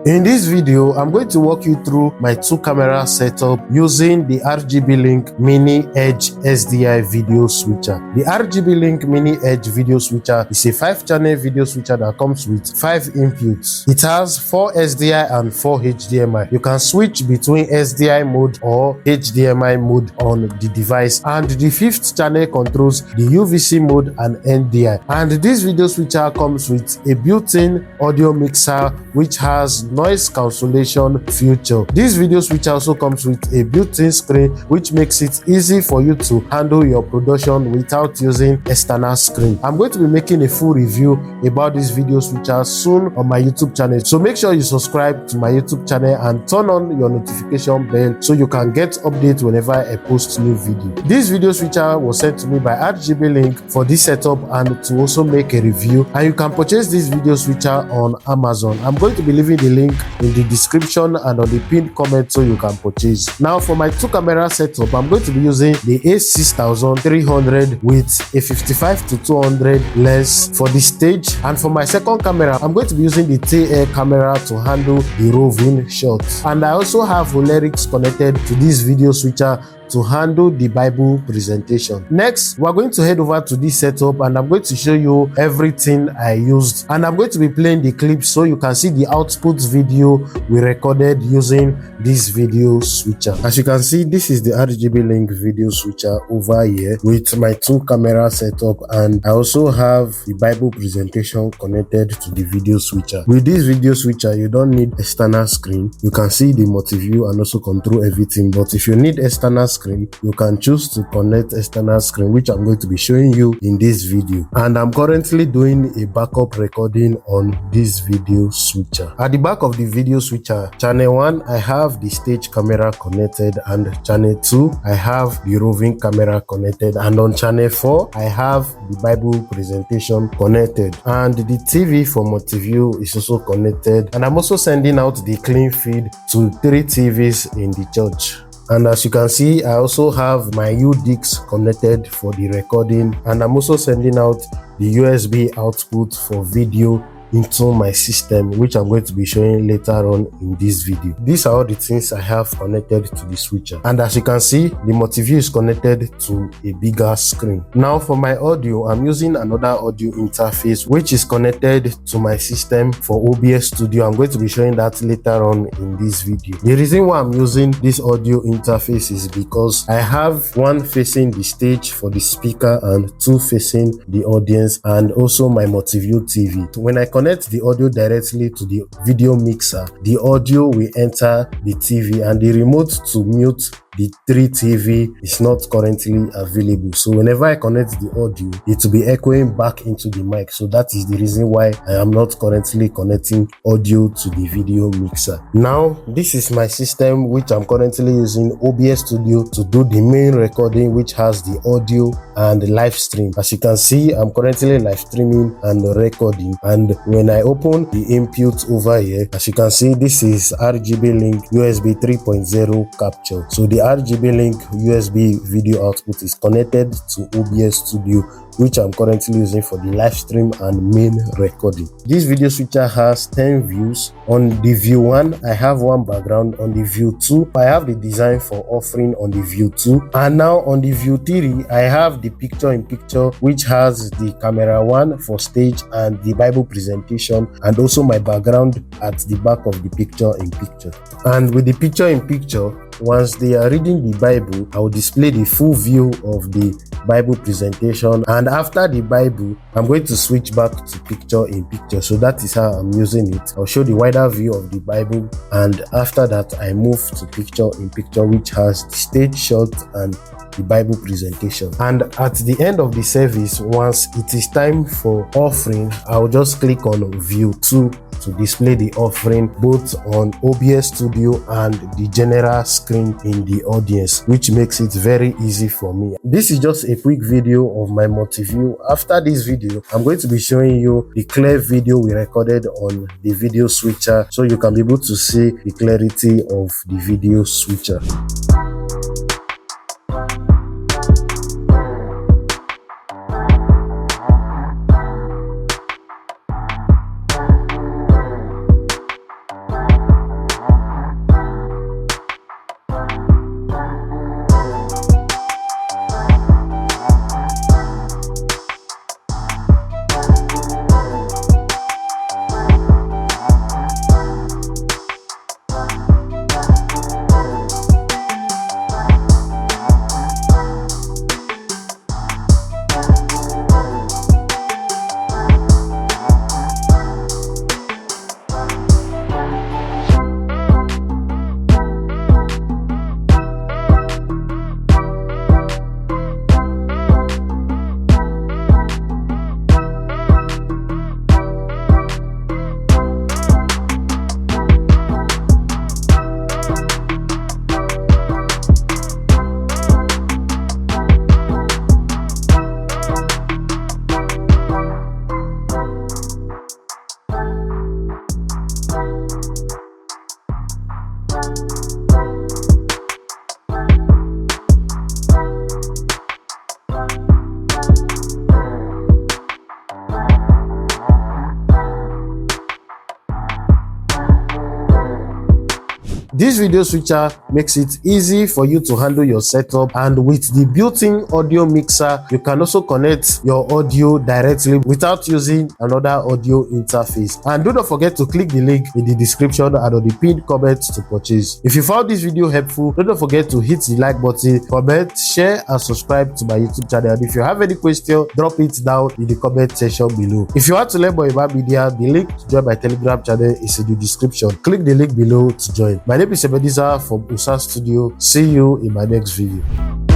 In this video, I'm going to walk you through my 2-camera setup using the Rgblink Mini-Edge SDI video switcher. The Rgblink Mini-Edge video switcher is a 5-channel video switcher that comes with 5 inputs. It has 4 SDI and 4 HDMI. You can switch between SDI mode or HDMI mode on the device, and the 5th channel controls the UVC mode and NDI. And this video switcher comes with a built-in audio mixer which has noise cancellation feature. This video switcher also comes with a built-in screen which makes it easy for you to handle your production without using external screen. I'm going to be making a full review about this video switcher soon on my YouTube channel, so make sure you subscribe to my YouTube channel and turn on your notification bell so you can get updates whenever I post new video. This video switcher was sent to me by Rgblink for this setup and to also make a review, and you can purchase this video switcher on Amazon. I'm going to be leaving the link in the description and on the pinned comment so you can purchase. Now for my 2-camera setup, I'm going to be using the A6300 with a 55-200 lens for the stage, and for my second camera I'm going to be using the tail camera to handle the roving shots. And I also have Holyrics connected to this video switcher to handle the Bible presentation. Next, we're going to head over to this setup and I'm going to show you everything I used, and I'm going to be playing the clips so you can see the output video we recorded using this video switcher. As you can see, this is the Rgblink video switcher over here with my 2-camera setup, and I also have the Bible presentation connected to the video switcher. With this video switcher, you don't need external screen. You can see the multi-view and also control everything, but if you need external screen, you can choose to connect external screen, which I'm going to be showing you in this video. And I'm currently doing a backup recording on this video switcher. At the back of the video switcher, channel 1 I have the stage camera connected, and channel 2 I have the roving camera connected, and on channel 4 I have the Bible presentation connected, and the TV for multi-view is also connected, and I'm also sending out the clean feed to 3 TVs in the church. And as you can see, I also have my UDIX connected for the recording, and I'm also sending out the USB output for video into my system, which I'm going to be showing later on in this video. These are all the things I have connected to the switcher, and as you can see, the multi-view is connected to a bigger screen. Now for my audio, I'm using another audio interface which is connected to my system for OBS Studio. I'm going to be showing that later on in this video. The reason why I'm using this audio interface is because I have one facing the stage for the speaker and 2 facing the audience, and also my multi-view TV. So when I connect the audio directly to the video mixer, the audio will enter the TV, and the remote to mute the 3 TV is not currently available. So whenever I connect the audio, it will be echoing back into the mic. So that is the reason why I am not currently connecting audio to the video mixer. Now this is my system, which I'm currently using OBS Studio to do the main recording, which has the audio and the live stream. As you can see, I'm currently live streaming and recording, and when I open the input over here, as you can see, this is Rgblink USB 3.0 capture. So the Rgblink USB video output is connected to OBS Studio, which I'm currently using for the live stream and main recording. This video switcher has 10 views. On the view 1, I have one background. On the view 2, I have the design for offering on the view 2. And now on the view 3, I have the picture in picture, which has the camera 1 for stage and the Bible presentation, and also my background at the back of the picture in picture. And with the picture in picture, once they are reading the Bible, I will display the full view of the Bible presentation, and after the Bible, I'm going to switch back to picture in picture. So that is how I'm using it. I'll show the wider view of the Bible, and after that I move to picture in picture, which has the stage shot and the Bible presentation. And at the end of the service, once it is time for offering, I'll just click on view 2 to display the offering both on OBS Studio and the general screen in the audience, which makes it very easy for me. This is just a quick video of my multi-view. After this video, I'm going to be showing you the clear video we recorded on the video switcher, so you can be able to see the clarity of the video switcher. This video switcher makes it easy for you to handle your setup, and with the built-in audio mixer, you can also connect your audio directly without using another audio interface. And do not forget to click the link in the description and on the pinned comment to purchase. If you found this video helpful, do not forget to hit the like button, comment, share and subscribe to my YouTube channel. And if you have any question, drop it down in the comment section below. If you want to learn more about media, the link to join my Telegram channel is in the description. Click the link below to join. My name is Ebenezer from OBS Studio. See you in my next video.